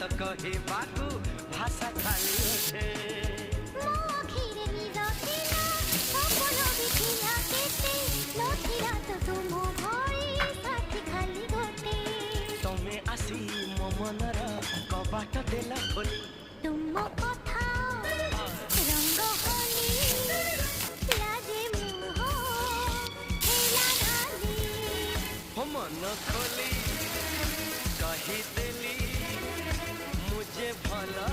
तो कहबाकू भाषा खाली उठे ମୋ ଆଖିରେ ନିଦ ଥିଲା ସପନ ବି ଥିଲା କେତେ ନଥିଲା ତ ତୁମ ଭଳି ସାଥୀ ଖାଲି ଗୋଟେ ତମେ ଆସି ମୋ ମନର କବାଟ ଦେଲା ଖୋଲି ତୁମ କଥା ରଙ୍ଗ ହୋଲି ଲାଜେ ମୁହ ହେଲା ନାଲି हो मन खोली कही देली मुझे भला